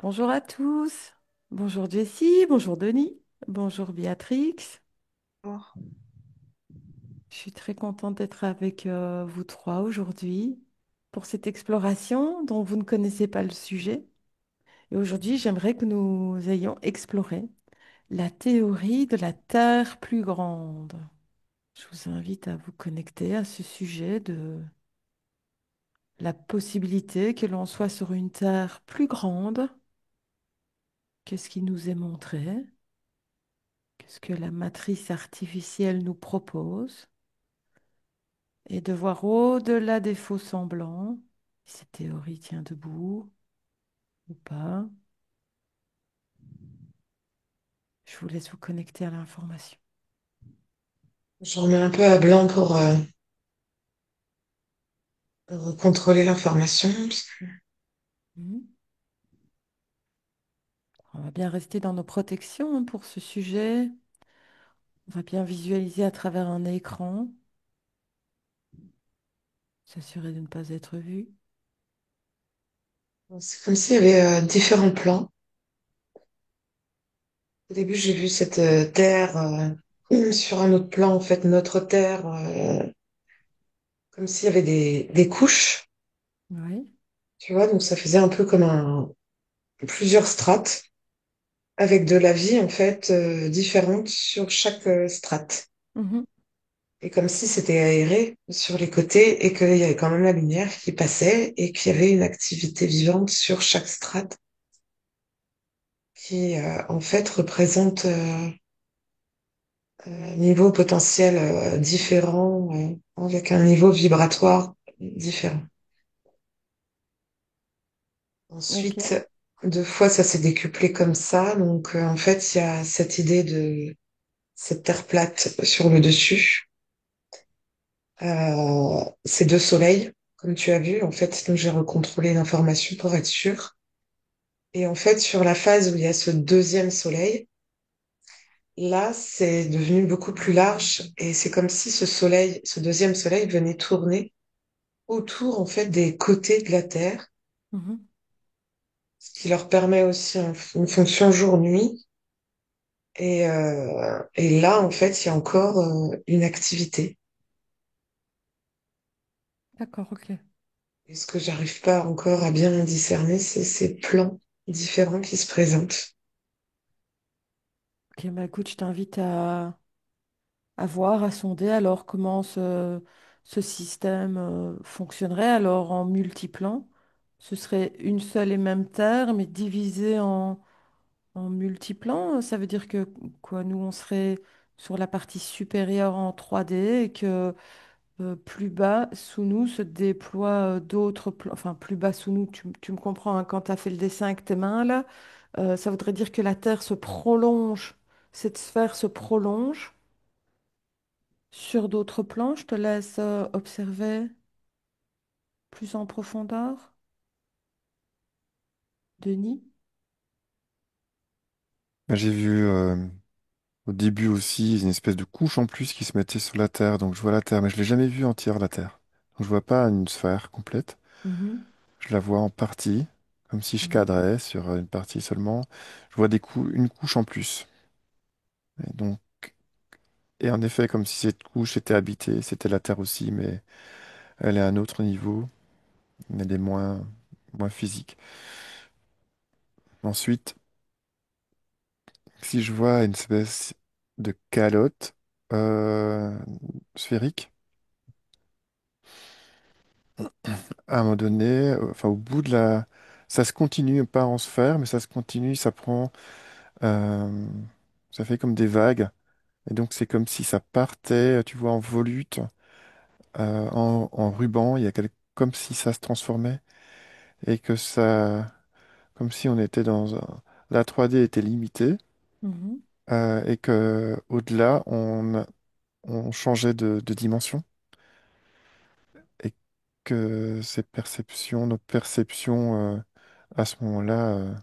Bonjour à tous. Bonjour Jessie, bonjour Denis, bonjour Béatrix. Je suis très contente d'être avec vous trois aujourd'hui pour cette exploration dont vous ne connaissez pas le sujet. Et aujourd'hui, j'aimerais que nous ayons exploré la théorie de la Terre plus grande. Je vous invite à vous connecter à ce sujet de la possibilité que l'on soit sur une Terre plus grande que ce qui nous est montré, que ce que la matrice artificielle nous propose, et de voir au-delà des faux semblants si cette théorie tient debout ou pas. Je vous laisse vous connecter à l'information. Je remets un peu à blanc pour contrôler l'information. Mhm. On va bien rester dans nos protections pour ce sujet. On va bien visualiser à travers un écran, s'assurer de ne pas être vu. C'est comme s'il y avait différents plans. Au début, j'ai vu cette Terre sur un autre plan, en fait, notre Terre, comme s'il y avait des couches, Oui. tu vois, donc ça faisait un peu comme plusieurs strates, avec de la vie, en fait, différente sur chaque strate. Mhm. Et comme si c'était aéré sur les côtés et qu'il y avait quand même la lumière qui passait et qu'il y avait une activité vivante sur chaque strate qui, en fait, représente niveau potentiel différent, avec un niveau vibratoire différent. Ok. Ensuite, deux fois, ça s'est décuplé comme ça. Donc, en fait, il y a cette idée de cette terre plate sur le dessus. Ces deux soleils, comme tu as vu, en fait, donc j'ai recontrôlé l'information pour être sûr. Et en fait, sur la phase où il y a ce deuxième soleil, là, c'est devenu beaucoup plus large et c'est comme si ce soleil, ce deuxième soleil venait tourner autour, en fait, des côtés de la Terre, Mhm. ce qui leur permet aussi une fonction jour-nuit. Et là, en fait, il y a encore une activité. D'accord, ok. Et ce que j'arrive pas encore à bien discerner, c'est ces plans différents qui se présentent. Ok, bah écoute, je t'invite à voir, à sonder alors comment ce système fonctionnerait. Alors en multiplan, ce serait une seule et même Terre, mais divisée en multiplans. Ça veut dire que quoi, nous, on serait sur la partie supérieure en 3D et que plus bas sous nous se déploient d'autres plans. Enfin, plus bas sous nous, tu me comprends, hein, quand tu as fait le dessin avec tes mains là, ça voudrait dire que la Terre se prolonge, cette sphère se prolonge sur d'autres plans. Je te laisse observer plus en profondeur. Denis? J'ai vu au début aussi une espèce de couche en plus qui se mettait sur la Terre. Donc je vois la Terre, mais je l'ai jamais vue entière, la Terre. Donc je vois pas une sphère complète. Mhm, Je la vois en partie, comme si je mhm. cadrais sur une partie seulement. Je vois une couche en plus. Et donc, et en effet, comme si cette couche était habitée, c'était la Terre aussi, mais elle est à un autre niveau. Elle est moins physique. Ensuite, si je vois une espèce de calotte euh, sphérique, à un moment donné, enfin au bout de la... Ça se continue, pas en sphère, mais ça se continue, ça prend... euh, ça fait comme des vagues. Et donc c'est comme si ça partait, tu vois, en volute, en ruban, comme si ça se transformait. Et que ça... Comme si on était la 3D était limitée, Mhm. et que au-delà, on changeait de dimension. que ces perceptions, nos perceptions à ce moment-là,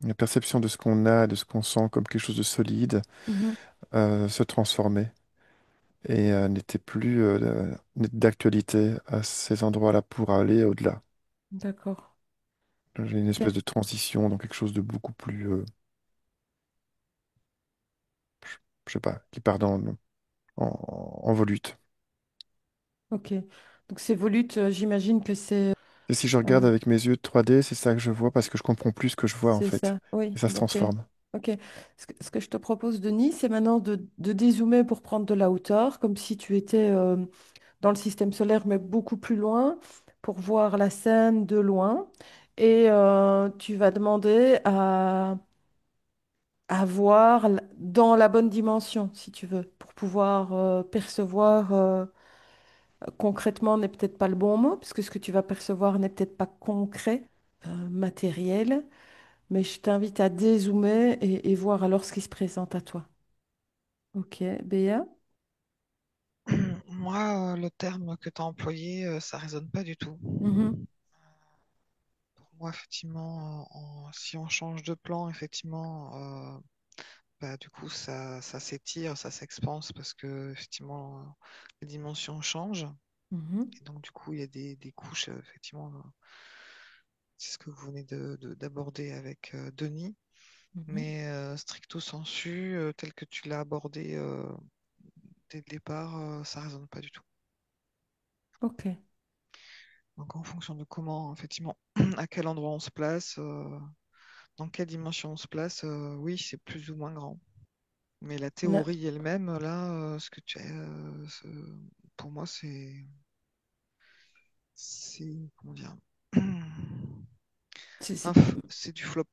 la perception de ce qu'on a, de ce qu'on sent comme quelque chose de solide, Mhm. se transformait et n'était plus d'actualité à ces endroits-là pour aller au-delà. D'accord. J'ai une Ok. espèce de transition dans quelque chose de beaucoup plus, je sais pas, qui part en volute. Ok. Donc ces volutes, j'imagine que Et si je regarde euh, avec mes yeux de 3D, c'est ça que je vois parce que je comprends plus ce que je vois en c'est fait. ça. Oui. Et ça se Ok. transforme. Ok. Ce que je te propose, Denis, c'est maintenant de dézoomer pour prendre de la hauteur, comme si tu étais dans le système solaire, mais beaucoup plus loin, pour voir la scène de loin. Et tu vas demander à voir dans la bonne dimension, si tu veux, pour pouvoir percevoir concrètement n'est peut-être pas le bon mot, parce que ce que tu vas percevoir n'est peut-être pas concret, matériel, mais je t'invite à dézoomer et voir alors ce qui se présente à toi. Ok, Béa? Moi, le terme que tu as employé, ça résonne pas du tout. Mhm, Pour moi, effectivement, si on change de plan, effectivement, bah, du coup, ça s'étire, ça s'expanse parce que, effectivement, les dimensions changent. mhm, Et donc, du coup, il y a des couches, effectivement, c'est ce que vous venez d'aborder avec Denis. mhm. Mais stricto sensu, tel que tu l'as abordé dès le départ, ça résonne pas du tout. Ok. Donc, en fonction de comment, effectivement, à quel endroit on se place, dans quelle dimension on se place, oui, c'est plus ou moins grand. Mais la On a- théorie elle-même, là, ce que tu as, pour moi, comment dire, C'est c'est- c'est du flop.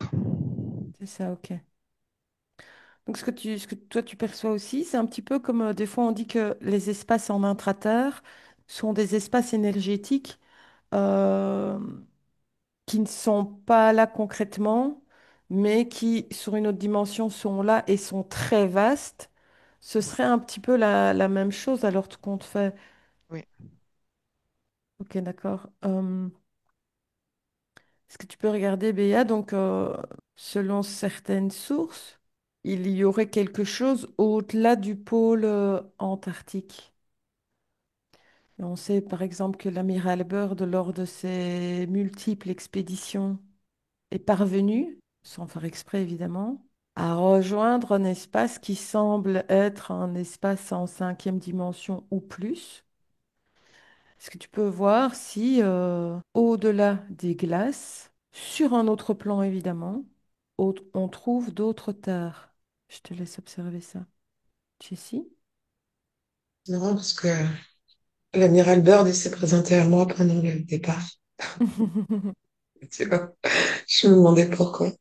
c'est ça, ok. Donc ce que toi tu perçois aussi, c'est un petit peu comme des fois on dit que les espaces en intraterre sont des espaces énergétiques euh, qui ne sont pas là concrètement, mais qui sur une autre dimension sont là et sont très vastes. Ce Oui, serait un petit peu la même chose alors tout compte fait. oui. Ok, d'accord. Est-ce que tu peux regarder, Béa? Donc, selon certaines sources, il y aurait quelque chose au-delà du pôle antarctique. Et on sait par exemple que l'amiral Byrd, lors de ses multiples expéditions, est parvenu, sans faire exprès évidemment, à rejoindre un espace qui semble être un espace en cinquième dimension ou plus. Est-ce que tu peux voir si, au-delà des glaces, sur un autre plan évidemment, on trouve d'autres terres? Je te laisse observer ça. Jessie? Non, parce que l'amiral Byrd, il s'est présenté à moi pendant le départ. Tu vois, je me demandais pourquoi.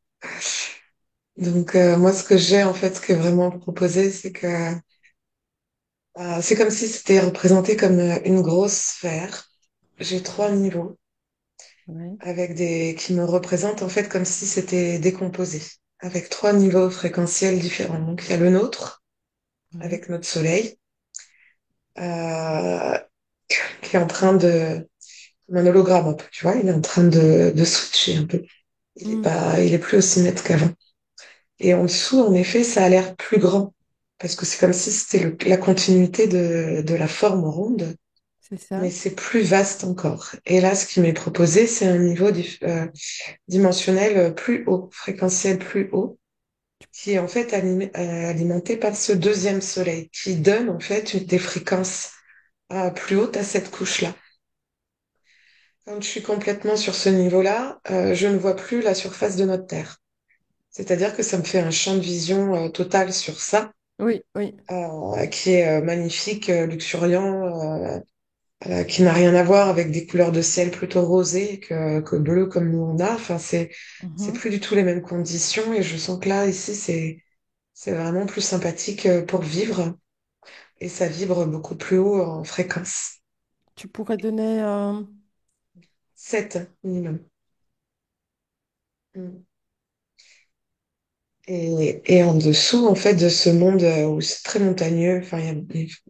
Donc, moi, ce que j'ai, en fait, ce qui est vraiment proposé, c'est que c'est comme si c'était représenté comme une grosse sphère. J'ai trois niveaux Ouais, avec qui me représentent, en fait, comme si c'était décomposé, avec trois niveaux fréquentiels différents. Donc, il y a le nôtre, ouais. avec notre soleil, euh, qui est en train de, comme un hologramme un peu, tu vois, il est en train de switcher un peu. Hmm, Il est plus aussi net qu'avant. Et en dessous, en effet, ça a l'air plus grand, parce que c'est comme si c'était la continuité de la forme ronde, c'est ça. mais c'est plus vaste encore. Et là, ce qui m'est proposé, c'est un niveau dimensionnel plus haut, fréquentiel plus haut, qui est en fait alimenté par ce deuxième soleil, qui donne en fait des fréquences plus hautes à cette couche-là. Quand je suis complètement sur ce niveau-là, je ne vois plus la surface de notre Terre. C'est-à-dire que ça me fait un champ de vision total sur ça, Oui, oui. qui est magnifique, luxuriant, qui n'a rien à voir avec des couleurs de ciel plutôt rosées que bleu comme nous on a. Enfin, c'est Mhm. plus du tout les mêmes conditions et je sens que là, ici, c'est vraiment plus sympathique pour vivre et ça vibre beaucoup plus haut en fréquence. Tu pourrais donner 7 minimum. Mm. Et en dessous, en fait, de ce monde où c'est très montagneux, enfin,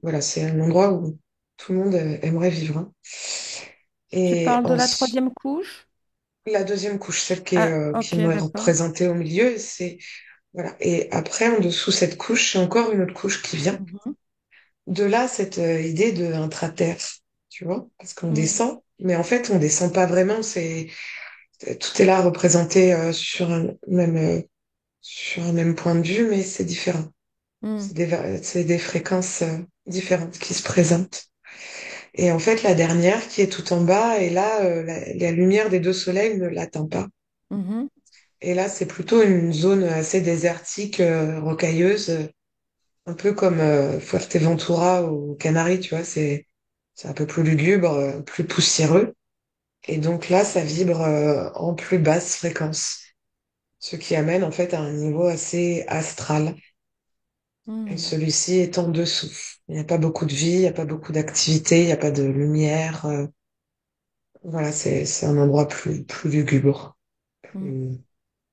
voilà, c'est un endroit où tout le monde aimerait vivre, hein. Tu Et parles de la ensuite, troisième couche? la deuxième couche, celle Ah, qui ok, nous est d'accord. représentée au milieu, c'est voilà. Et après, en dessous cette couche, c'est encore une autre couche qui vient. Mhm, De là, cette idée de intraterre, tu vois, parce qu'on mm, descend, mais en fait, on descend pas vraiment. C'est tout est là représenté sur un même point de vue, mais c'est différent. mm, C'est des fréquences différentes qui se présentent. Et en fait, la dernière qui est tout en bas, et là, la lumière des deux soleils ne l'atteint pas. mhm, Et là, c'est plutôt une zone assez désertique, rocailleuse, un peu comme Fuerteventura ou Canaries, tu vois. C'est un peu plus lugubre, plus poussiéreux. Et donc là, ça vibre en plus basse fréquence, ce qui amène en fait à un niveau assez astral. Et mm, celui-ci est en dessous. Il n'y a pas beaucoup de vie, il n'y a pas beaucoup d'activité, il n'y a pas de lumière. Voilà, c'est un endroit plus lugubre. mm. Plus-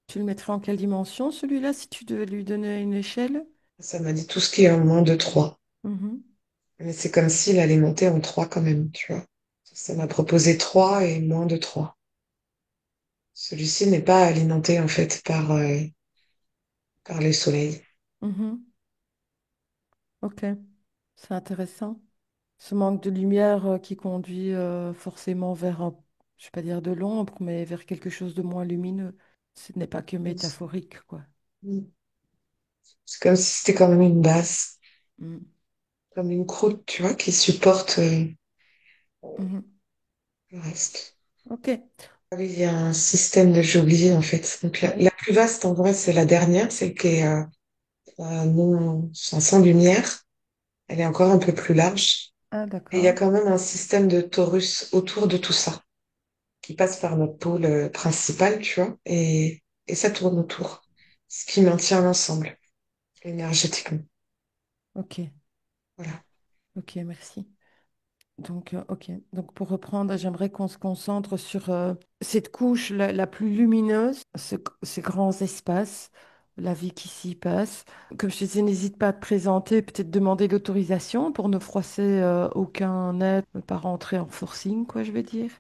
Tu le mettrais en quelle dimension, celui-là, si tu devais lui donner une échelle? Ça m'a dit tout ce qui est en moins de 3. Mhm, Mais c'est comme s'il allait monter en 3 quand même, tu vois. Ça m'a proposé 3 et moins de 3. Celui-ci n'est pas alimenté en fait par les soleils. mhm. Ok, c'est intéressant. Ce manque de lumière qui conduit forcément vers, je vais pas dire de l'ombre, mais vers quelque chose de moins lumineux. Ce n'est pas que métaphorique, quoi. C'est comme si c'était quand même une base, Mm, comme une croûte, tu vois, qui supporte mhm. le reste. Ok, Ah oui, il y a un système de geôlier en fait. Donc oui. la plus vaste en vrai, c'est la dernière, celle qui est non, sans lumière. Elle est encore un peu plus large. Ah, Et il y a d'accord. quand même un système de torus autour de tout ça, qui passe par notre pôle principal, tu vois, et ça tourne autour, ce qui maintient l'ensemble énergétiquement. Ok, Voilà. ok, merci. Donc, ok. Donc, pour reprendre, j'aimerais qu'on se concentre sur cette couche la plus lumineuse, ces grands espaces, la vie qui s'y passe. Comme je te disais, n'hésite pas à te présenter, peut-être demander l'autorisation pour ne froisser aucun être, ne pas rentrer en forcing, quoi, je vais dire.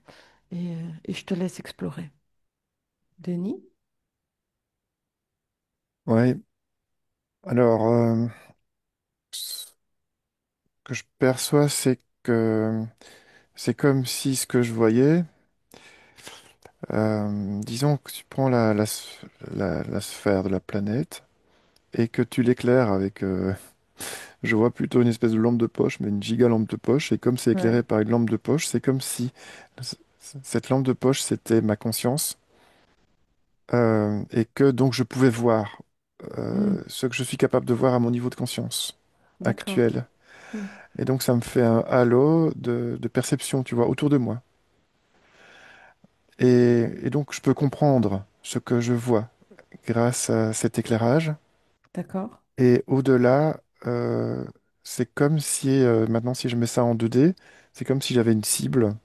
Et je te laisse explorer. Denis? Ouais. Alors, ce que je perçois, c'est que c'est comme si ce que je voyais, disons que tu prends la sphère de la planète et que tu l'éclaires avec, je vois plutôt une espèce de lampe de poche, mais une giga lampe de poche, et comme c'est Ouais. éclairé par une lampe de poche, c'est comme si c- cette lampe de poche, c'était ma conscience, et que donc je pouvais voir Hmm, ce que je suis capable de voir à mon niveau de conscience d'accord. actuel. Hmm, Et donc ça me fait un halo de perception, tu vois, autour de moi. Et donc je peux comprendre ce que je vois grâce à cet éclairage. d'accord. Et au-delà, c'est comme si, maintenant si je mets ça en 2D, c'est comme si j'avais une cible,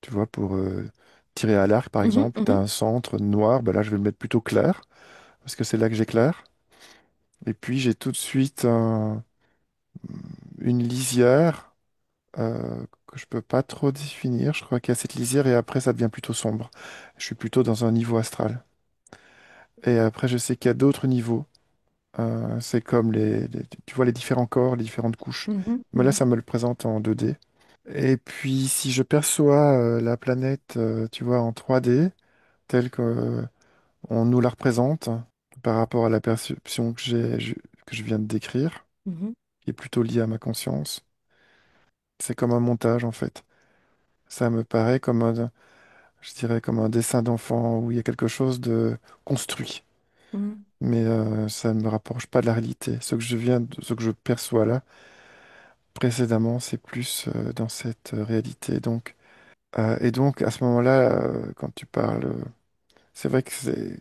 tu vois, pour tirer à l'arc par Mhm, exemple, tu as mhm, un centre noir, ben là je vais le mettre plutôt clair, parce que c'est là que j'éclaire. Et puis j'ai tout de suite une lisière que je peux pas trop définir. Je crois qu'il y a cette lisière et après ça devient plutôt sombre. Je suis plutôt dans un niveau astral. Et après je sais qu'il y a d'autres niveaux. C'est comme tu vois les différents corps, les différentes couches. mhm, Mais là mhm, ça me le présente en 2D. Et puis si je perçois la planète, tu vois, en 3D, telle que on nous la représente par rapport à la perception que je viens de décrire, mhm. qui est plutôt liée à ma conscience, c'est comme un montage en fait. Ça me paraît comme je dirais comme un dessin d'enfant où il y a quelque chose de construit. Mhm. Mais ça ne me rapproche pas de la réalité. Ce que je perçois là, précédemment, c'est plus dans cette réalité. Et donc, à ce moment-là, quand tu parles, c'est vrai que c'est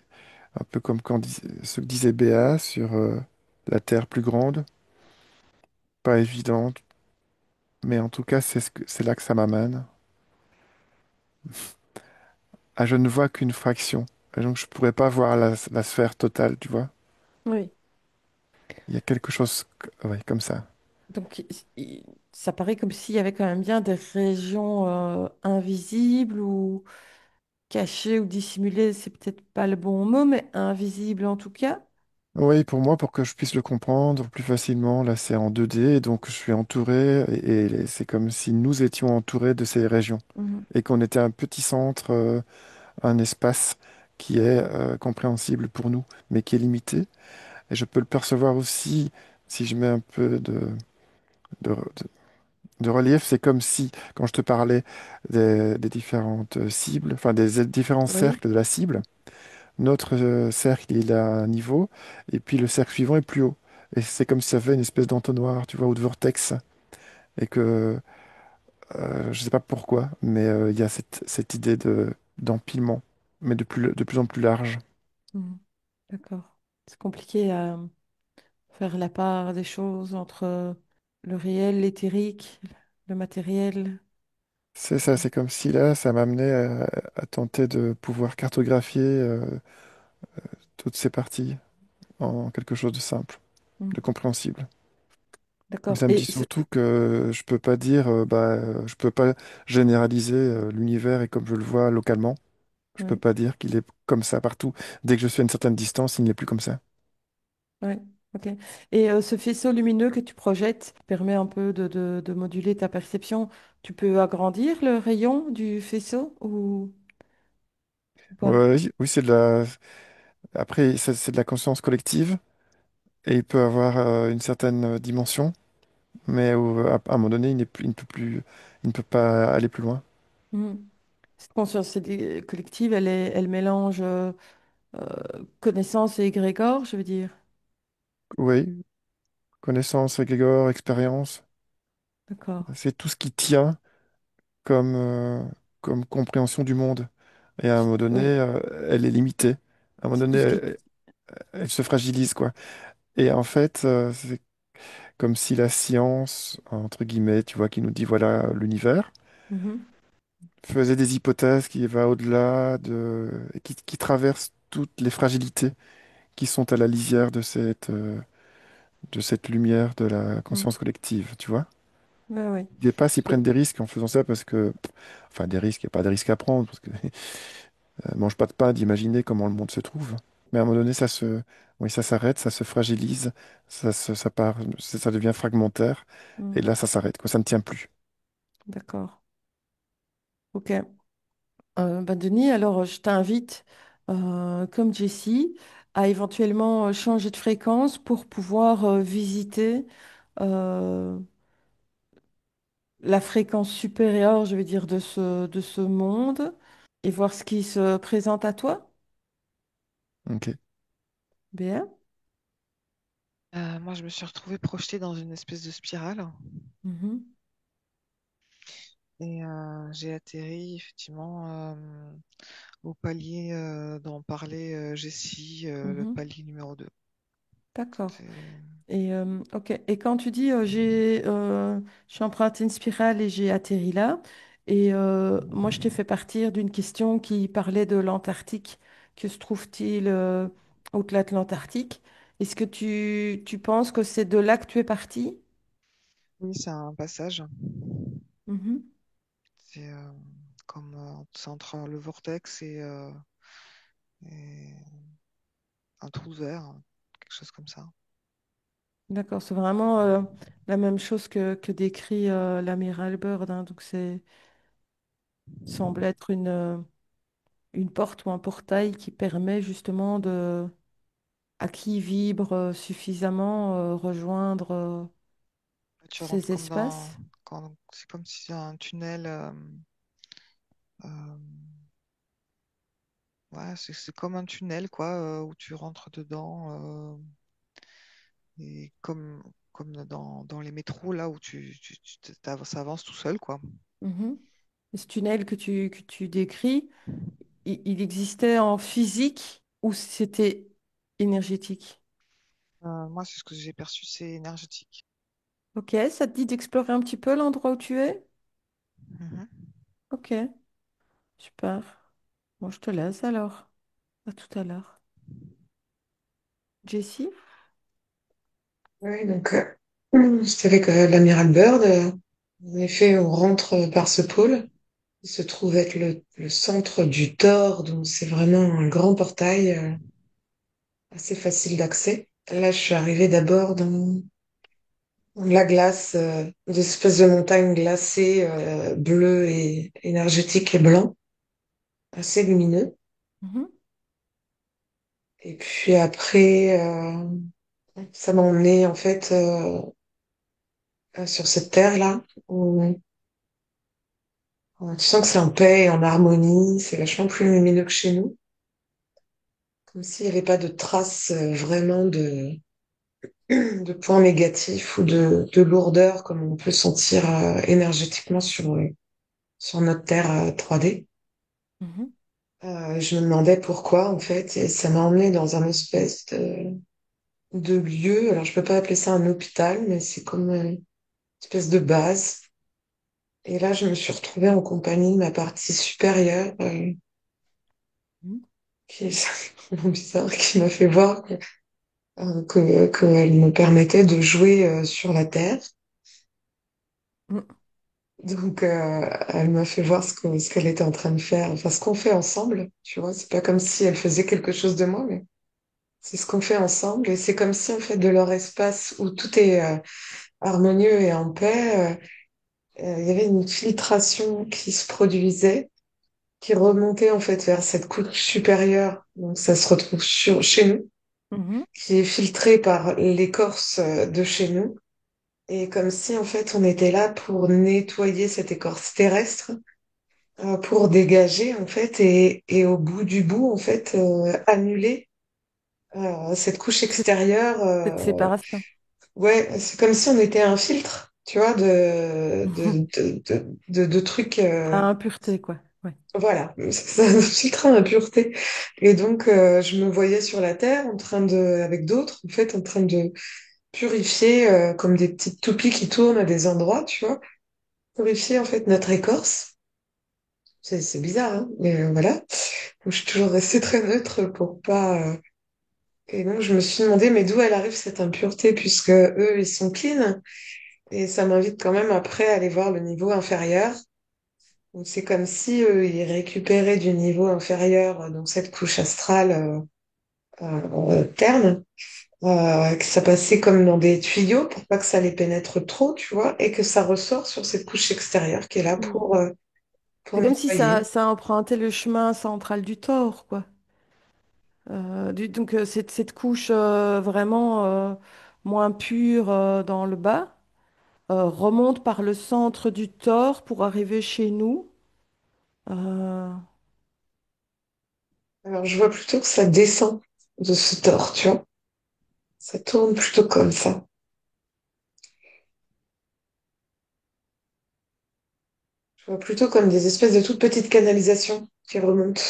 un peu comme ce que disait Béa sur la Terre plus grande, pas évidente, mais en tout cas, c'est là que ça m'amène. Ah, je ne vois qu'une fraction. Et donc, je pourrais pas voir la sphère totale, tu vois. Oui. Il y a quelque chose ouais, comme ça. Donc, ça paraît comme s'il y avait quand même bien des régions invisibles ou cachées ou dissimulées, c'est peut-être pas le bon mot, mais invisibles en tout cas. Oui, pour moi, pour que je puisse le comprendre plus facilement, là c'est en 2D, donc je suis entouré et c'est comme si nous étions entourés de ces régions Mhm. et qu'on était un petit centre, un espace qui est compréhensible pour nous, mais qui est limité. Et je peux le percevoir aussi si je mets un peu de, de relief. C'est comme si, quand je te parlais des différentes cibles, enfin des différents Oui. cercles de la cible, notre cercle il est à un niveau, et puis le cercle suivant est plus haut. Et c'est comme si ça fait une espèce d'entonnoir, tu vois, ou de vortex. Et que, je sais pas pourquoi, mais il y a cette idée d'empilement, mais de plus en plus large. Mhm. D'accord. C'est compliqué à faire la part des choses entre le réel, l'éthérique, le matériel. C'est ça, c'est comme si là, ça m'amenait à tenter de pouvoir cartographier toutes ces parties en quelque chose de simple, Mhm. de compréhensible. Mais D'accord. ça me dit surtout que je peux pas dire, je peux pas généraliser l'univers et comme je le vois localement. Je peux Ouais, pas dire qu'il est comme ça partout. Dès que je suis à une certaine distance, il n'est plus comme ça. ouais, ok. Et ce faisceau lumineux que tu projettes permet un peu de moduler ta perception. Tu peux agrandir le rayon du faisceau ou pas? Ouais, oui, c'est de la. Après, c'est de la conscience collective et il peut avoir une certaine dimension, mais à un moment donné, il ne peut plus, il ne peut pas aller plus loin. Mhm. Cette conscience collective, elle mélange connaissance et égrégore, je veux dire. Oui, connaissance, égrégore, expérience, D'accord. c'est tout ce qui tient comme, comme compréhension du monde. Et à un moment donné, Oui, elle est limitée. À un moment c'est donné, tout ce qui... elle se fragilise, quoi. Et en fait, c'est comme si la science, entre guillemets, tu vois, qui nous dit voilà l'univers, Mhm. faisait des hypothèses qui va au-delà qui traversent toutes les fragilités qui sont à la lisière de cette lumière de la Mhm. conscience collective, tu vois. Ouais, ouais. Ils dépassent, ils prennent Et- des risques en faisant ça parce que, enfin, des risques, il n'y a pas de risque à prendre parce que mange pas de pain d'imaginer comment le monde se trouve. Mais à un moment donné, oui, ça s'arrête, ça se fragilise, ça part, ça devient fragmentaire et Mhm. là, ça s'arrête, quoi, ça ne tient plus. D'accord. Ok. Denis, alors je t'invite, comme Jessie, à éventuellement changer de fréquence pour pouvoir visiter euh, la fréquence supérieure, je veux dire, de ce monde et voir ce qui se présente à toi. Ok. Bien. Moi, je me suis retrouvée projetée dans une espèce de spirale Mhm. et j'ai atterri effectivement au palier dont parlait Jessie, le Mhm. palier numéro 2. D'accord. C'est- Et, ok. Et quand tu dis je suis emprunté une spirale et j'ai atterri là, et moi je t'ai fait partir d'une question qui parlait de l'Antarctique. Que se trouve-t-il au-delà de l'Antarctique? Est-ce que tu penses que c'est de là que tu es parti? Oui, c'est un passage. Mhm. C'est comme c'est entre le vortex et un trou vert, quelque chose comme ça. D'accord, c'est vraiment la même chose que décrit l'amiral Byrd, hein. Donc c'est semble être une porte ou un portail qui permet justement à qui vibre suffisamment rejoindre Tu rentres ces comme espaces. c'est comme si c'est un tunnel. Euh, ouais, c'est comme un tunnel quoi, où tu rentres dedans et comme dans les métros là où ça avance tout seul quoi. Mhm. Et ce tunnel que tu décris, il existait en physique ou c'était énergétique? Moi, c'est ce que j'ai perçu, c'est énergétique. Ok, ça te dit d'explorer un petit peu l'endroit où tu es? Mhm. Ok, super. Bon, je te laisse alors. À tout à l'heure. Jessie? Oui, donc C'était avec l'amiral Byrd. En effet, on rentre par ce pôle. Il se trouve être le centre du Thor, donc c'est vraiment un grand portail assez facile d'accès. Là, je suis arrivée d'abord dans la glace, des espèces de montagnes glacées, bleues et énergétiques et blancs, assez lumineux. Mhm, Et puis après, ça m'a emmené en fait sur cette terre-là où tu sens que c'est en paix et en harmonie, c'est vachement plus lumineux que chez nous, comme s'il n'y avait pas de traces vraiment de points négatifs ou de lourdeur comme on peut sentir énergétiquement sur notre terre 3D. mhm, Je me demandais pourquoi en fait, et ça m'a emmené dans un espèce de lieu. Alors je peux pas appeler ça un hôpital, mais c'est comme une espèce de base. Et là, je me suis retrouvée en compagnie de ma partie supérieure, mhm, qui est vraiment bizarre, qui m'a fait voir qu'elle me permettait de jouer sur la Terre. mhm, Donc, elle m'a fait voir ce qu'elle était en train de faire, enfin, ce qu'on fait ensemble, tu vois. C'est pas comme si elle faisait quelque chose de moi, mais c'est ce qu'on fait ensemble. Et c'est comme si, en fait, de leur espace où tout est harmonieux et en paix, il y avait une filtration qui se produisait, qui remontait, en fait, vers cette couche supérieure. Donc, ça se retrouve chez nous, mhm. qui est filtrée par l'écorce de chez nous. Et comme si, en fait, on était là pour nettoyer cette écorce terrestre pour dégager en fait et au bout du bout en fait annuler cette couche Cette, extérieure. cette séparation. Ouais, c'est comme si on était un filtre, tu vois, de trucs. À impureté, quoi. Ouais. Voilà, c'est un filtre à impureté. Et donc je me voyais sur la terre en train avec d'autres en fait, en train de purifier comme des petites toupies qui tournent à des endroits, tu vois, purifier en fait notre écorce. C'est bizarre, hein, mais voilà. Donc, je suis toujours restée très neutre pour pas. Et donc, je me suis demandé, mais d'où elle arrive cette impureté, puisque eux, ils sont clean. Et ça m'invite quand même après à aller voir le niveau inférieur. Donc, c'est comme si ils récupéraient du niveau inférieur, donc cette couche astrale terne, que ça passait comme dans des tuyaux pour pas que ça les pénètre trop, tu vois, et que ça ressort sur cette couche extérieure qui est là Mm. pour C'est comme si nettoyer. ça empruntait le chemin central du tort, quoi. Donc, cette couche vraiment moins pure dans le bas remonte par le centre du tort pour arriver chez nous. Euh, Alors, je vois plutôt que ça descend de ce tort, tu vois. Ça tourne plutôt comme ça. Je vois plutôt comme des espèces de toutes petites canalisations qui remontent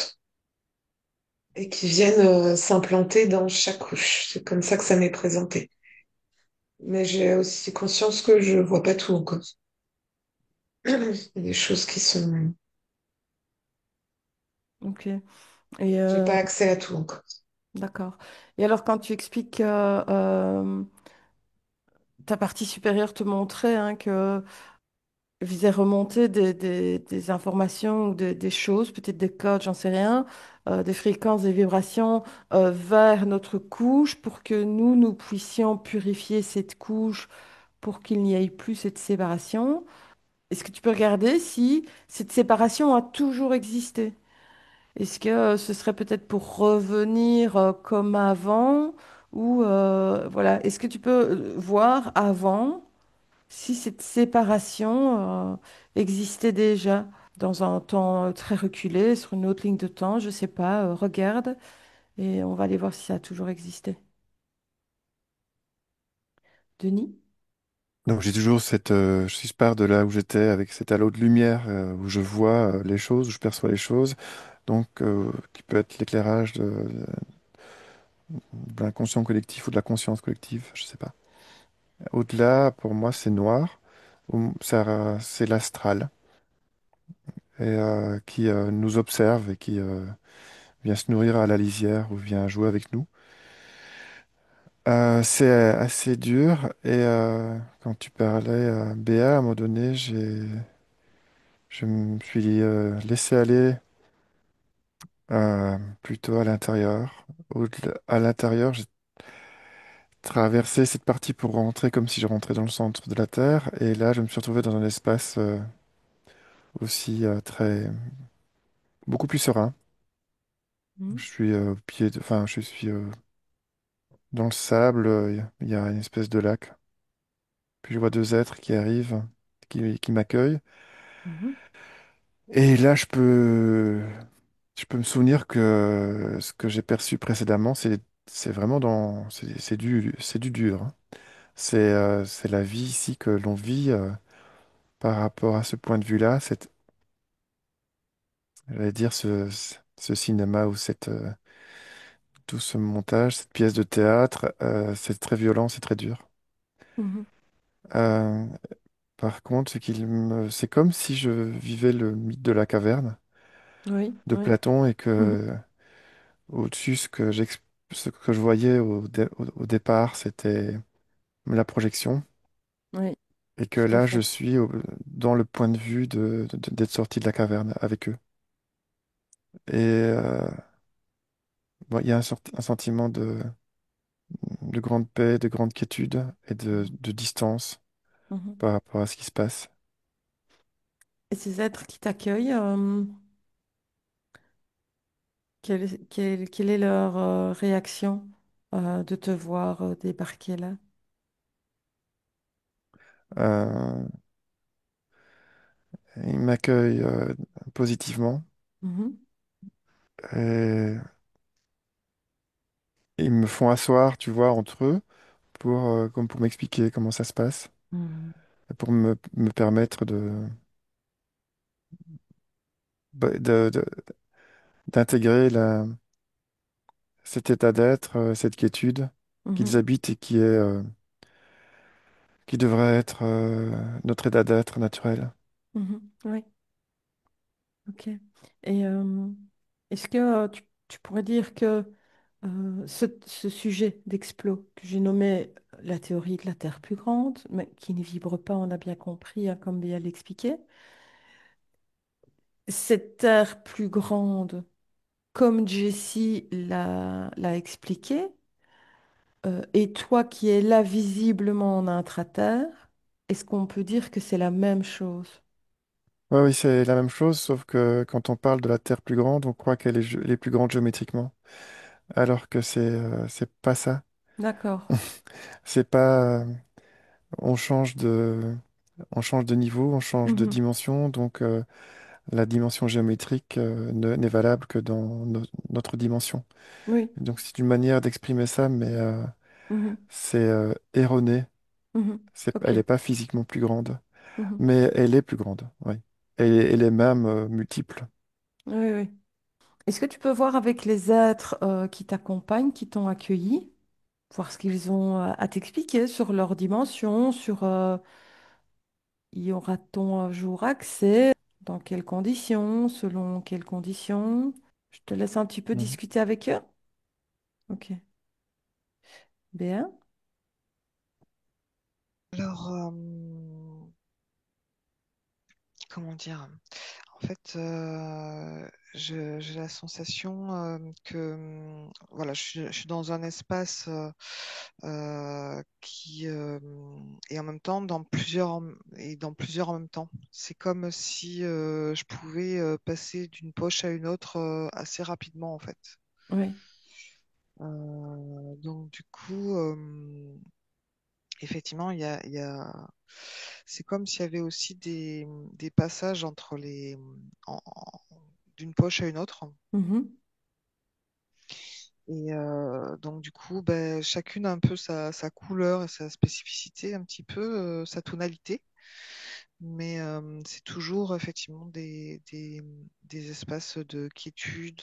et qui viennent s'implanter dans chaque couche. C'est comme ça que ça m'est présenté. Mais j'ai aussi conscience que je vois pas tout encore. Il y a des choses qui sont... ok. Et J'ai pas accès à tout encore. d'accord. Et alors, quand tu expliques que ta partie supérieure te montrait hein, que faisait remonter des informations ou des choses, peut-être des codes, j'en sais rien, des fréquences, des vibrations vers notre couche pour que nous puissions purifier cette couche pour qu'il n'y ait plus cette séparation. Est-ce que tu peux regarder si cette séparation a toujours existé? Est-ce que ce serait peut-être pour revenir comme avant ou voilà, est-ce que tu peux voir avant? Si cette séparation existait déjà dans un temps très reculé, sur une autre ligne de temps, je ne sais pas, regarde et on va aller voir si ça a toujours existé. Denis? Donc j'ai toujours je pars de là où j'étais avec cet halo de lumière où je vois les choses, où je perçois les choses, donc qui peut être l'éclairage de l'inconscient collectif ou de la conscience collective, je sais pas. Au-delà, pour moi, c'est noir, c'est l'astral et qui nous observe et qui vient se nourrir à la lisière ou vient jouer avec nous. C'est assez dur et quand tu parlais à Béa, à un moment donné, je me suis laissé aller plutôt à l'intérieur. À l'intérieur, j'ai traversé cette partie pour rentrer comme si je rentrais dans le centre de la Terre et là, je me suis retrouvé dans un espace aussi très beaucoup plus serein. Je Mhm. suis au pied enfin, je suis dans le sable. Il y a une espèce de lac. Puis je vois deux êtres qui arrivent, qui m'accueillent. Mhm. Et là, je peux me souvenir que ce que j'ai perçu précédemment, c'est vraiment c'est du dur, hein. C'est la vie ici que l'on vit par rapport à ce point de vue-là. J'allais dire ce cinéma ou tout ce montage, cette pièce de théâtre, c'est très violent, c'est très dur. Mhm. Euh, Par contre, c'est comme si je vivais le mythe de la caverne Oui, de oui. Platon et Mhm. que au-dessus, ce que je voyais au départ, c'était la projection Oui, et que tout à là, je fait. suis dans le point de vue d'être sorti de la caverne avec eux. Et bon, il y a un sentiment de grande paix, de grande quiétude et Mhm. de distance Mhm. par rapport à ce qui se passe. Et ces êtres qui t'accueillent, quelle est leur réaction de te voir débarquer là? Euh, Ils m'accueillent positivement Mhm. et ils me font asseoir, tu vois, entre eux comme pour m'expliquer comment ça se passe, Mhm. pour me permettre bah, d'intégrer cet état d'être, cette quiétude qu'ils Mhm. habitent et qui devrait être notre état d'être naturel. Mhm. Oui, ok. Et est-ce que tu pourrais dire que ce sujet d'Explo, que j'ai nommé la théorie de la Terre plus grande, mais qui ne vibre pas, on a bien compris, hein, comme bien l'expliqué, cette Terre plus grande, comme Jessie l'a expliqué, et toi qui es là visiblement en intraterre, est-ce qu'on peut dire que c'est la même chose? Ouais, oui, c'est la même chose, sauf que quand on parle de la Terre plus grande, on croit qu'elle est, elle est plus grande géométriquement, alors que c'est pas ça. D'accord. C'est pas, on change on change de niveau, on change de Mhm. dimension, donc la dimension géométrique n'est valable que dans notre dimension. Oui. Et donc c'est une manière d'exprimer ça, mais Mhm. c'est erroné. Mhm. Ok. Elle n'est pas physiquement plus grande, Mhm. mais elle est plus grande, oui. Elle est même multiple. Oui, oui. Est-ce que tu peux voir avec les êtres qui t'accompagnent, qui t'ont accueilli, voir ce qu'ils ont à t'expliquer sur leur dimension, sur y aura-t-on un jour accès, dans quelles conditions, selon quelles conditions? Je te laisse un petit peu Mhm. discuter avec eux. Ok. Bien. Alors, comment dire? En fait, j'ai la sensation que voilà, je suis dans un espace qui est en même temps dans plusieurs en même temps. C'est comme si je pouvais passer d'une poche à une autre assez rapidement en fait. Oui. Donc du coup, effectivement, c'est comme s'il y avait aussi des passages entre d'une poche à une autre. Mhm. Et donc du coup, ben, chacune a un peu sa couleur et sa spécificité, un petit peu sa tonalité. Mais c'est toujours effectivement des espaces de quiétude,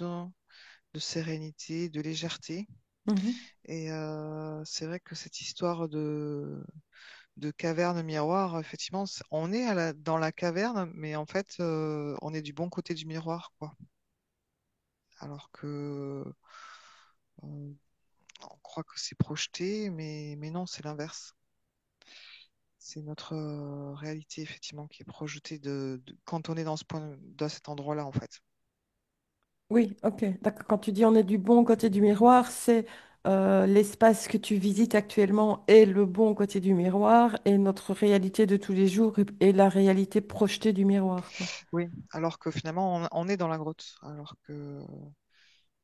de sérénité, de légèreté. Mhm. Et c'est vrai que cette histoire de caverne miroir, effectivement, on est dans la caverne, mais en fait, on est du bon côté du miroir, quoi. Alors que on croit que c'est projeté, mais non, c'est l'inverse. C'est notre réalité, effectivement, qui est projetée quand on est dans cet endroit-là, en fait. Oui, ok. D'accord. Quand tu dis on est du bon côté du miroir, c'est l'espace que tu visites actuellement est le bon côté du miroir et notre réalité de tous les jours est la réalité projetée du miroir, quoi. Oui, alors que finalement, on est dans la grotte, alors que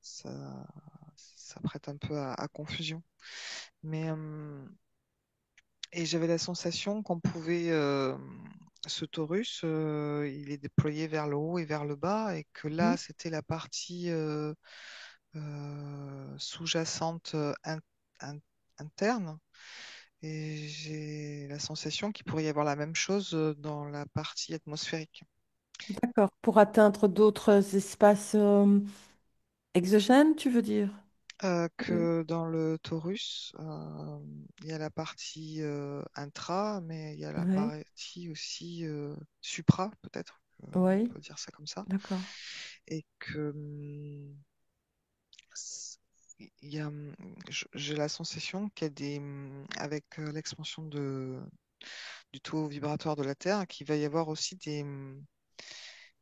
ça, ça prête un peu à confusion. Mais, et j'avais la sensation qu'on pouvait, ce torus, il est déployé vers le haut et vers le bas, et que Mhm. là, c'était la partie sous-jacente in- interne. Et j'ai la sensation qu'il pourrait y avoir la même chose dans la partie atmosphérique. D'accord. Pour atteindre d'autres espaces exogènes, tu veux dire? Oui. Que dans le torus, il y a la partie intra, mais il y a la Oui. partie aussi supra, peut-être, on Oui. peut dire ça comme ça, D'accord. et que il y a, j'ai la sensation qu'il y a avec l'expansion du taux vibratoire de la Terre, qu'il va y avoir aussi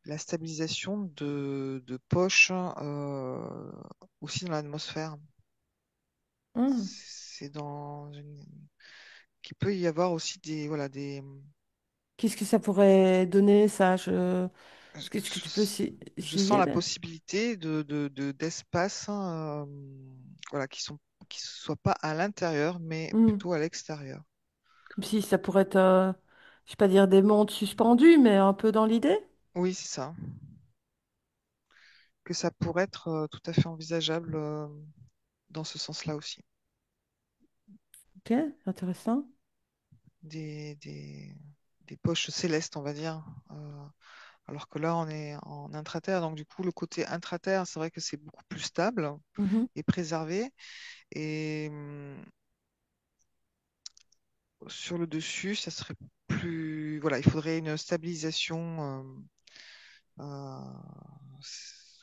la stabilisation de poches aussi dans l'atmosphère. Hmm. C'est dans une qu'il peut y avoir aussi voilà, Qu'est-ce que ça pourrait donner, ça? Est-ce que je, tu peux je sens essayer la possibilité d'espaces voilà, qui soient pas à l'intérieur, mais Hmm. plutôt à l'extérieur. Comme si ça pourrait être, je vais pas dire des mondes suspendus, mais un peu dans l'idée. Oui, c'est ça. Que ça pourrait être tout à fait envisageable dans ce sens-là aussi. Ok, intéressant. Des, des, des poches célestes, on va dire. Alors que là, on est en intraterre. Donc, du coup, le côté intraterre, c'est vrai que c'est beaucoup plus stable Mhm. et préservé. Et sur le dessus, ça serait plus. Voilà, il faudrait une stabilisation.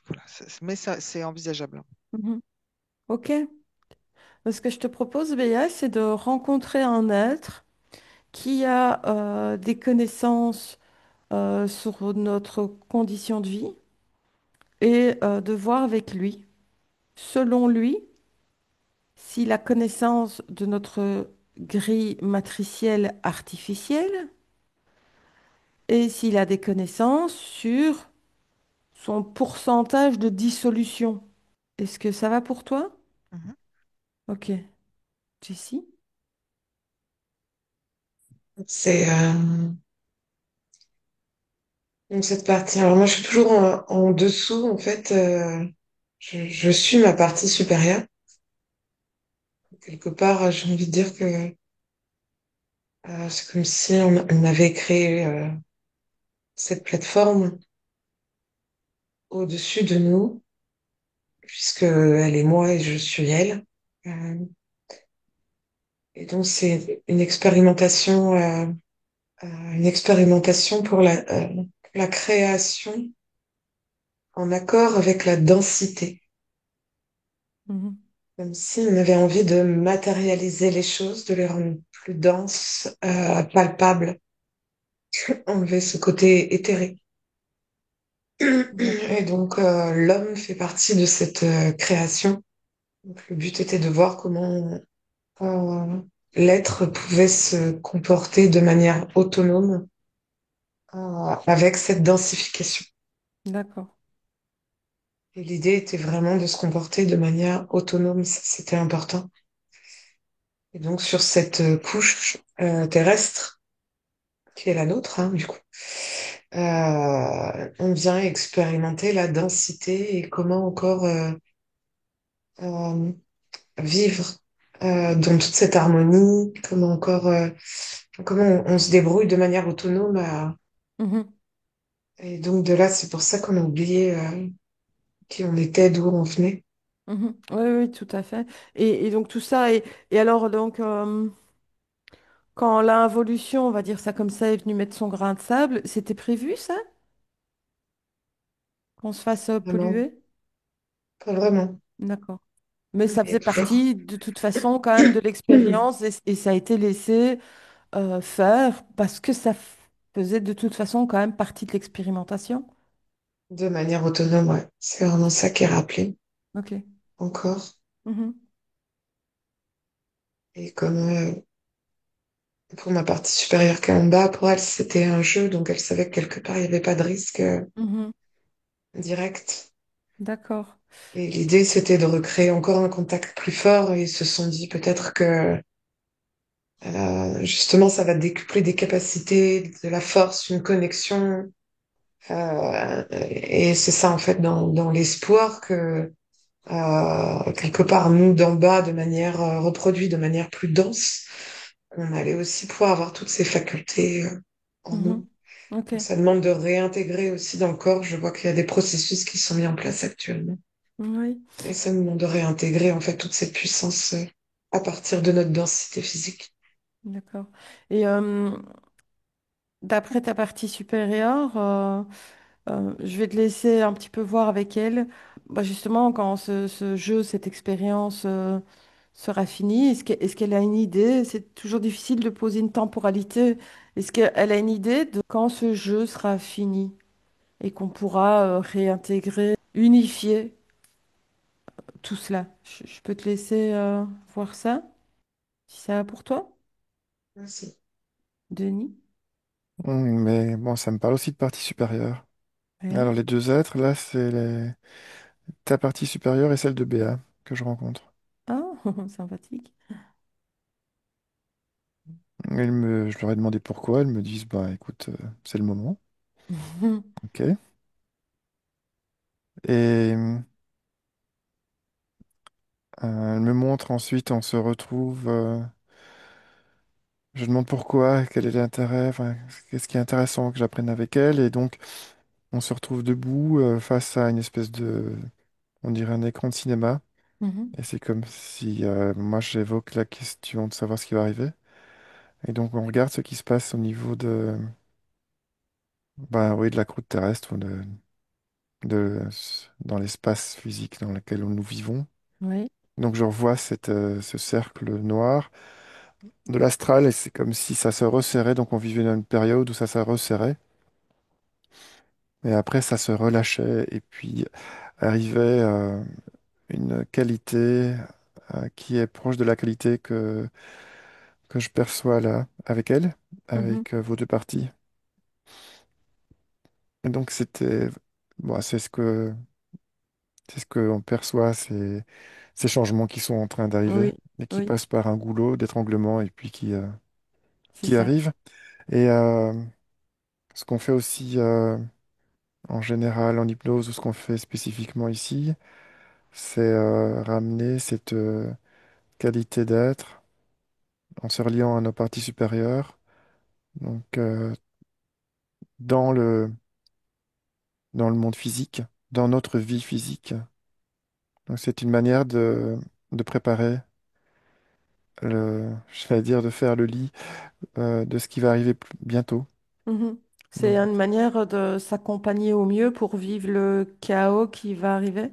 Voilà, mais ça, c'est envisageable. Mhm. Ok. Ce que je te propose, Béa, c'est de rencontrer un être qui a des connaissances sur notre condition de vie et de voir avec lui, selon lui, si la connaissance de notre grille matricielle artificielle et s'il a des connaissances sur son pourcentage de dissolution. Est-ce que ça va pour toi? Mhm, Ok. Jessie? C'est donc cette partie. Alors moi, je suis toujours en dessous. En fait, je suis ma partie supérieure. Quelque part, j'ai envie de dire que c'est comme si on avait créé cette plateforme au-dessus de nous, puisque elle est moi et je suis elle. Euh, et donc c'est une expérimentation pour la création en accord avec la densité. Mhm. Comme si on avait envie de matérialiser les choses, de les rendre plus denses, palpables, enlever ce côté éthéré. Et D'accord. donc l'homme fait partie de cette création. Donc, le but était de voir comment l'être pouvait se comporter de manière autonome avec cette densification. D'accord. Et l'idée était vraiment de se comporter de manière autonome, ça, c'était important. Et donc sur cette couche terrestre, qui est la nôtre, hein, du coup, on vient expérimenter la densité et comment encore euh, vivre dans toute cette harmonie, comment on se débrouille de manière autonome. Mhm. Et donc de là, c'est pour ça qu'on a oublié qui on était, d'où on venait. Mhm. Oui, oui, tout à fait. Et donc tout ça, et alors donc quand l'involution, on va dire ça comme ça, est venue mettre son grain de sable, c'était prévu ça? Qu'on se fasse Vraiment, polluer? pas vraiment. D'accord. Mais ça faisait D'accord. partie de toute façon quand même de l'expérience et ça a été laissé faire parce que faisait de toute façon quand même partie de l'expérimentation. De manière autonome, ouais. C'est vraiment ça qui est rappelé Ok. encore. Mhm. Et comme pour ma partie supérieure qui est en bas, pour elle, c'était un jeu, donc elle savait que quelque part, il n'y avait pas de risque Mhm. direct. D'accord. Et l'idée, c'était de recréer encore un contact plus fort. Et ils se sont dit peut-être que justement, ça va décupler des capacités, de la force, une connexion. Et c'est ça, en fait, dans l'espoir que quelque part, nous, d'en bas, de manière reproduite, de manière plus dense, on allait aussi pouvoir avoir toutes ces facultés en Mhm. nous. Ok. Donc, ça demande de réintégrer aussi dans le corps. Je vois qu'il y a des processus qui sont mis en place actuellement. Oui. Et ça demande de réintégrer en fait toute cette puissance à partir de notre densité physique. D'accord. Et d'après ta partie supérieure, je vais te laisser un petit peu voir avec elle. Bah, justement, quand ce jeu, cette expérience sera finie, est-ce qu'elle a une idée? C'est toujours difficile de poser une temporalité. Est-ce qu'elle a une idée de quand ce jeu sera fini et qu'on pourra réintégrer, unifier tout cela? Je peux te laisser voir ça, si ça va pour toi, Merci. Denis? Mais bon, ça me parle aussi de partie supérieure. Oui. Alors, les deux êtres, là, ta partie supérieure et celle de Béa que je rencontre. Ah, sympathique. Je leur ai demandé pourquoi. Elles me disent, bah écoute, c'est le moment. Ok. Et elles me montrent ensuite, on se retrouve. Je demande pourquoi, quel est l'intérêt, enfin, qu'est-ce qui est intéressant que j'apprenne avec elles. Et donc, on se retrouve debout face à une espèce de, on dirait un écran de cinéma. Mhm. Et c'est comme si moi j'évoque la question de savoir ce qui va arriver. Et donc on regarde ce qui se passe au niveau de, bah oui, de la croûte terrestre ou de, dans l'espace physique dans lequel nous vivons. Oui. Donc je revois ce cercle noir de l'astral et c'est comme si ça se resserrait. Donc on vivait dans une période où ça se resserrait. Et après ça se relâchait et puis arrivait une qualité qui est proche de la qualité que je perçois là avec elle, Mhm. avec vos deux parties. Et donc c'était, bon, c'est ce que on perçoit, ces changements qui sont en train d'arriver Oui. et qui Oui. passent par un goulot d'étranglement et puis C'est qui ça. arrivent. Et ce qu'on fait aussi en général en hypnose ou ce qu'on fait spécifiquement ici, c'est ramener cette qualité d'être en se reliant à nos parties supérieures, donc dans dans le monde physique, dans notre vie physique. Donc c'est une manière de préparer j'allais dire de faire le lit de ce qui va arriver bientôt. Mhm. C'est Donc une manière de s'accompagner au mieux pour vivre le chaos qui va arriver.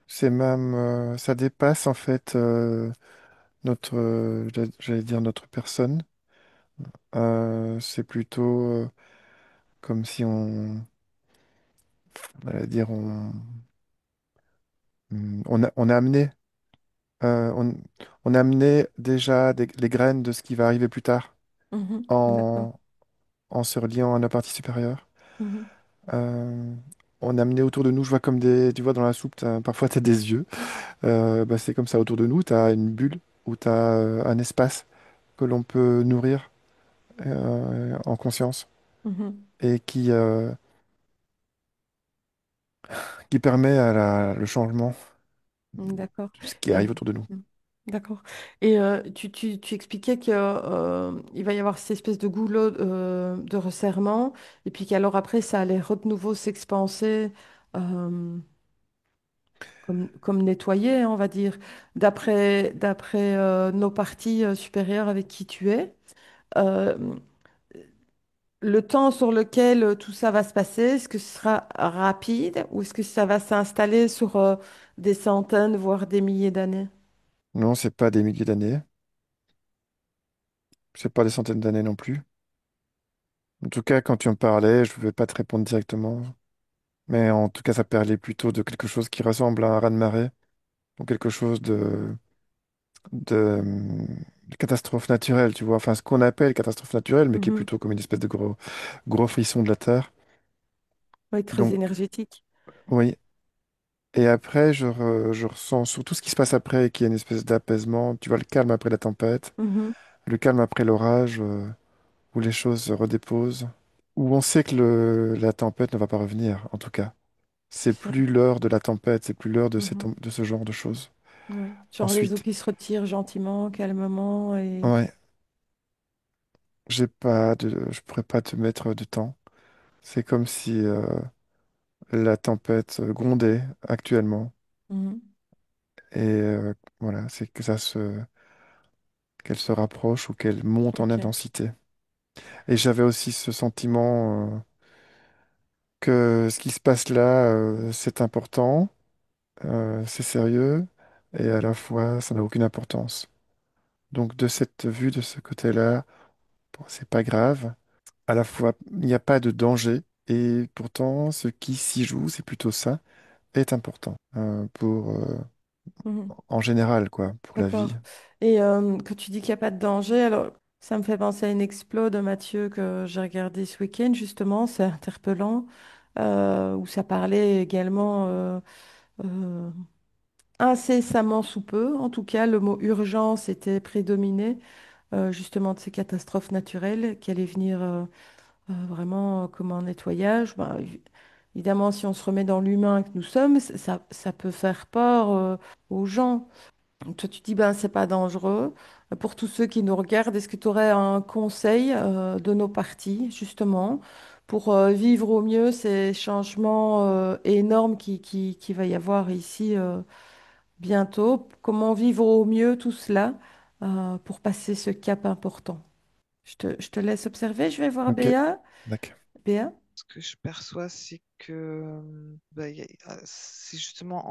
c'est même, ça dépasse en fait notre, j'allais dire notre personne. C'est plutôt comme si on allait dire, on a amené, euh, on, on a amené déjà les graines de ce qui va arriver plus tard Mhm. D'accord. en, en se reliant à la partie supérieure. Mhm. Euh, on a amené autour de nous, je vois comme tu vois dans la soupe, parfois tu as des yeux. Bah, c'est comme ça autour de nous, tu as une bulle ou tu as un espace que l'on peut nourrir en conscience Mhm. et qui permet à le changement D'accord. de ce qui Et, arrive autour de nous. mhm. D'accord. Et tu expliquais que, il va y avoir cette espèce de goulot de resserrement et puis qu'alors après, ça allait de nouveau s'expanser. euh, comme nettoyer, hein, on va dire, d'après nos parties supérieures avec qui tu es. Euh, le temps sur lequel tout ça va se passer, est-ce que ce sera rapide ou est-ce que ça va s'installer sur des centaines, voire des milliers d'années? Non, c'est pas des milliers d'années, c'est pas des centaines d'années non plus. En tout cas, quand tu en parlais, je ne vais pas te répondre directement. Mais en tout cas, ça parlait plutôt de quelque chose qui ressemble à un raz-de-marée, ou quelque chose de catastrophe naturelle, tu vois. Enfin, ce qu'on appelle catastrophe naturelle, mais qui est Mhm. plutôt comme une espèce de gros frisson de la Terre. Oui, très Donc, énergétique. oui. Et après, je ressens sur tout ce qui se passe après, qu'il y a une espèce d'apaisement. Tu vois, le calme après la tempête, Mhm. le calme après l'orage, où les choses se redéposent, où on sait que la tempête ne va pas revenir, en tout cas. C'est Ça- plus l'heure de la tempête, c'est plus l'heure mhm. de ce genre de choses. Ouais. Genre les eaux Ensuite, qui se retirent gentiment, calmement et... ouais, je pourrais pas te mettre de temps. C'est comme si la tempête grondait actuellement. Mhm. Et voilà, c'est que qu'elle se rapproche ou qu'elle monte en Ok, intensité. Et j'avais aussi ce sentiment que ce qui se passe là, c'est important, c'est sérieux, et à la fois, ça n'a aucune importance. Donc de cette vue, de ce côté-là, bon, c'est pas grave. À la fois, il n'y a pas de danger, et pourtant, ce qui s'y joue, c'est plutôt ça, est important mhm. en général, quoi, pour la vie. D'accord. Et quand tu dis qu'il n'y a pas de danger, alors ça me fait penser à une explo de Mathieu que j'ai regardé ce week-end, justement, c'est interpellant, où ça parlait également euh, incessamment sous peu, en tout cas, le mot urgence était prédominé, justement, de ces catastrophes naturelles qui allaient venir vraiment comme un nettoyage. Ben, évidemment, si on se remet dans l'humain que nous sommes, ça peut faire peur aux gens. Toi, tu dis, ben, c'est pas dangereux. Pour tous ceux qui nous regardent, est-ce que tu aurais un conseil de nos partis, justement, pour vivre au mieux ces changements énormes qui va y avoir ici bientôt? Comment vivre au mieux tout cela pour passer ce cap important? Je te laisse observer, je vais voir Ok, Béa. d'accord. Béa? Ce que je perçois, c'est que bah, c'est justement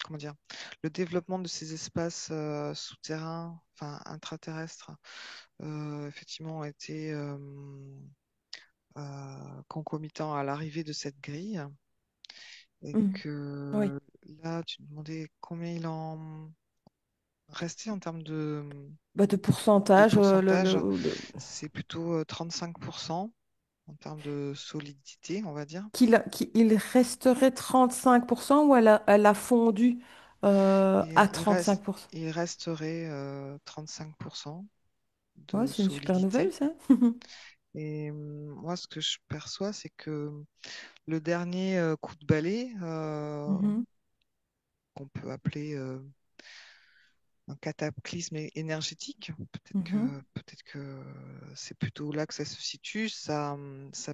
comment dire, le développement de ces espaces souterrains, enfin intraterrestres, effectivement, a été concomitant à l'arrivée de cette grille. Et Mhm. Oui. que là, tu me demandais combien il en restait en termes Bah, de de pourcentage, pourcentage. C'est plutôt 35% en termes de solidité, on va dire. il resterait 35% ou elle a fondu à Il reste, 35%? il resterait 35% Ouais, de c'est une super nouvelle, solidité. ça. Et moi, ce que je perçois, c'est que le dernier coup de balai, Mhm, qu'on peut appeler un cataclysme énergétique, mhm, peut-être que c'est plutôt là que ça se situe, ça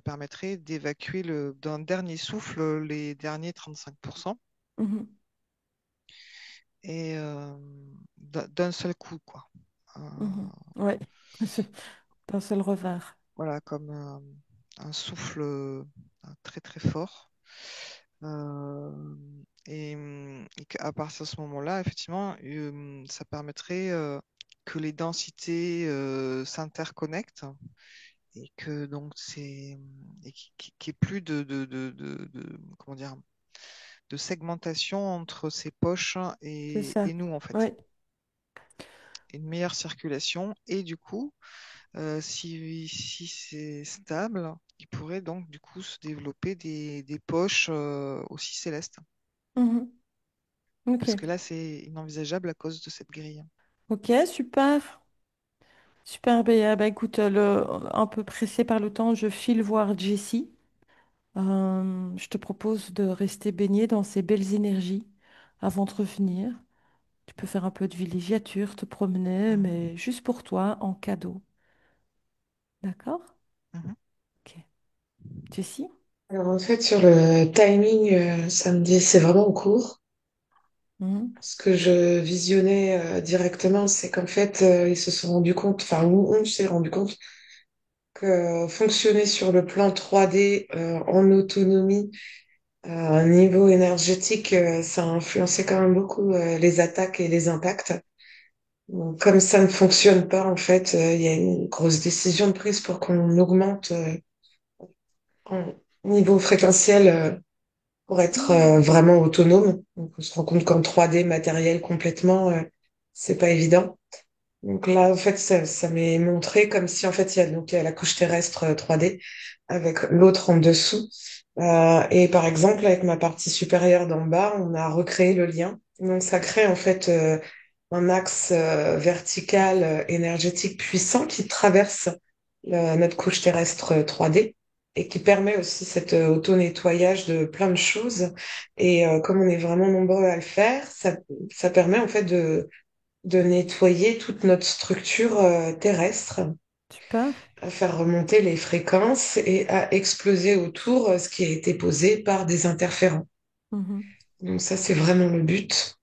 permettrait d'évacuer d'un dernier souffle les derniers 35% mhm, et d'un seul coup, quoi. Euh, mhm. Ouais, d'un seul revers. voilà, comme un souffle très très fort. Euh, et qu'à partir de ce moment-là, effectivement, ça permettrait que les densités s'interconnectent et que donc qu'il n'y ait plus comment dire, de segmentation entre ces poches C'est ça. et nous, en fait. Ouais. Une meilleure circulation et du coup, si c'est stable, il pourrait donc du coup se développer des poches aussi célestes. Mhm. Ok. Parce que là, c'est inenvisageable à cause de cette grille. Ok, super. Super, Béa. Bah, écoute, un peu pressée par le temps, je file voir Jessie. Je te propose de rester baigné dans ces belles énergies avant de revenir. Tu peux faire un peu de villégiature, te promener, Mhm, mais juste pour toi, en cadeau. D'accord? mhm, Ok. Jessie? Alors en fait, sur le timing, samedi, c'est vraiment en cours. Mhm, Ce que je visionnais directement, c'est qu'en fait, ils se sont rendus compte, enfin, on s'est rendu compte fonctionner sur le plan 3D en autonomie à un niveau énergétique, ça a influencé quand même beaucoup les attaques et les impacts. Donc, comme ça ne fonctionne pas, en fait, il y a une grosse décision de prise pour qu'on augmente en niveau fréquentiel pour être vraiment autonome. Donc, on se rend compte qu'en 3D matériel complètement, c'est pas évident. Donc là, en fait, ça m'est montré comme si, en fait, il y a la couche terrestre 3D avec l'autre en dessous. Et par exemple, avec ma partie supérieure d'en bas, on a recréé le lien. Donc ça crée en fait un axe vertical énergétique puissant qui traverse notre couche terrestre 3D et qui permet aussi cet auto-nettoyage de plein de choses. Et comme on est vraiment nombreux à le faire, ça permet en fait de nettoyer toute notre structure terrestre, Super. à faire remonter les fréquences et à exploser autour ce qui a été posé par des interférents. Mhm. Donc ça, c'est vraiment le but.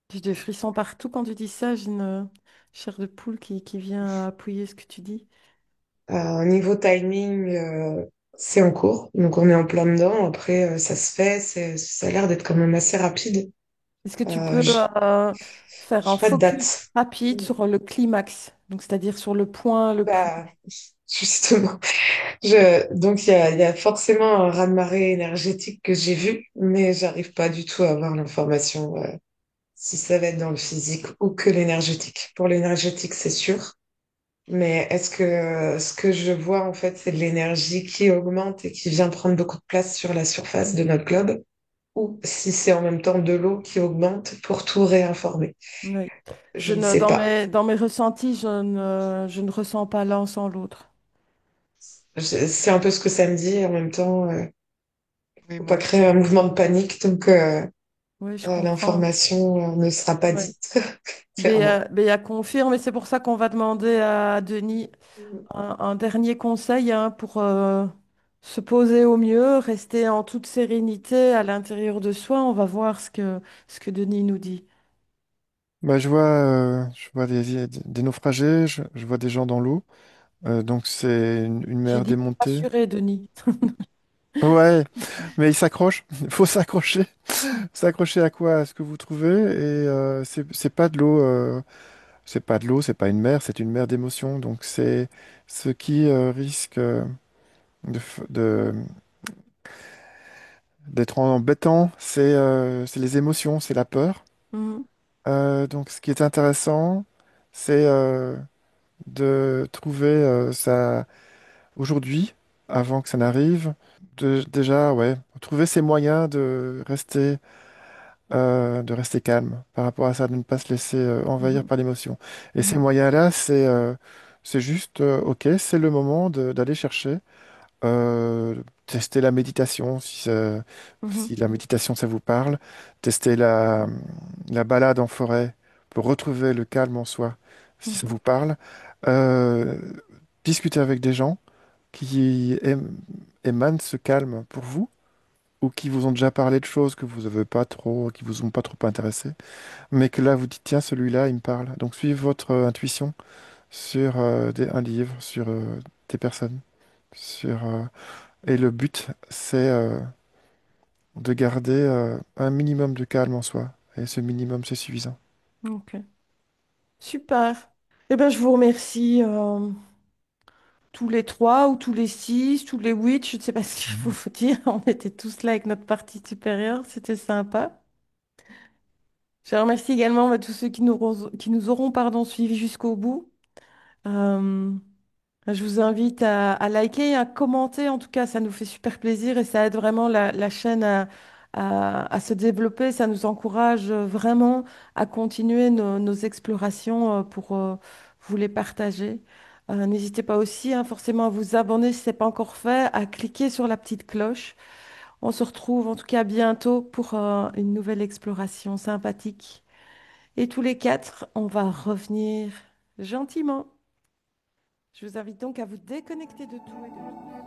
J'ai des frissons partout quand tu dis ça. J'ai une chair de poule qui vient appuyer ce que tu dis. Niveau timing, c'est en cours, donc on est en plein dedans. Après, ça se fait, ça a l'air d'être quand même assez rapide. Est-ce que tu Euh, peux j- faire un j'ai pas de focus date. rapide sur le climax, donc c'est-à-dire sur le point le plus... Bah, justement. Donc il y a forcément un raz-de-marée énergétique que j'ai vu, mais j'arrive pas du tout à avoir l'information si ça va être dans le physique ou que l'énergétique. Pour l'énergétique, c'est sûr. Mais est-ce que ce que je vois en fait, c'est de l'énergie qui augmente et qui vient prendre beaucoup de place sur la surface de notre globe, ou si c'est en même temps de l'eau qui augmente pour tout réinformer? Oui. Je ne sais pas. Dans mes ressentis, je ne ressens pas l'un sans l'autre. C'est un peu ce que ça me dit. En même temps, Oui, faut moi pas créer aussi. un mouvement de panique, donc Oui, je comprends. l'information ne sera pas Oui. dite clairement. Béa confirme, et c'est pour ça qu'on va demander à Denis un dernier conseil hein, pour se poser au mieux, rester en toute sérénité à l'intérieur de soi. On va voir ce que Denis nous dit. Bah, je vois des naufragés, je vois des gens dans l'eau. Donc c'est une J'ai mer dit démontée. rassurer, Denis. Ouais, mais il s'accroche. Il faut s'accrocher. S'accrocher à quoi? À ce que vous trouvez. Et c'est pas de l'eau. C'est pas de l'eau. C'est pas une mer. C'est une mer d'émotions. Donc c'est ce qui risque de, f- de- d'être embêtant. C'est les émotions. C'est la peur. Mhm, Donc ce qui est intéressant, c'est de trouver ça aujourd'hui, avant que ça n'arrive, déjà, ouais, trouver ces moyens de rester calme par rapport à ça, de ne pas se laisser envahir mhm, par l'émotion. Et ces mhm, moyens-là, c'est juste, ok, c'est le moment d'aller chercher, tester la méditation, mhm, si la méditation, ça vous parle, tester la balade en forêt pour retrouver le calme en soi, si ça mhm, vous parle. Euh, Discuter avec des gens qui émanent ce calme pour vous ou qui vous ont déjà parlé de choses que vous n'avez pas trop, qui vous ont pas trop intéressé, mais que là vous dites tiens celui-là il me parle. Donc suivez votre intuition sur un livre, sur des personnes, et le but c'est de garder un minimum de calme en soi et ce minimum c'est suffisant. ok. Super. Eh bien, je vous remercie tous les trois ou tous les six, tous les huit, je ne sais pas ce qu'il Mhm. faut dire. On était tous là avec notre partie supérieure, c'était sympa. Je remercie également tous ceux qui nous auront pardon, suivis jusqu'au bout. Euh, je vous invite à liker et à commenter. En tout cas, ça nous fait super plaisir et ça aide vraiment la chaîne à se développer. Ça nous encourage vraiment à continuer nos explorations pour vous les partager. N'hésitez pas aussi hein, forcément à vous abonner si ce n'est pas encore fait, à cliquer sur la petite cloche. On se retrouve en tout cas bientôt pour une nouvelle exploration sympathique. Et tous les quatre, on va revenir gentiment. Je vous invite donc à vous déconnecter de tout et de tous.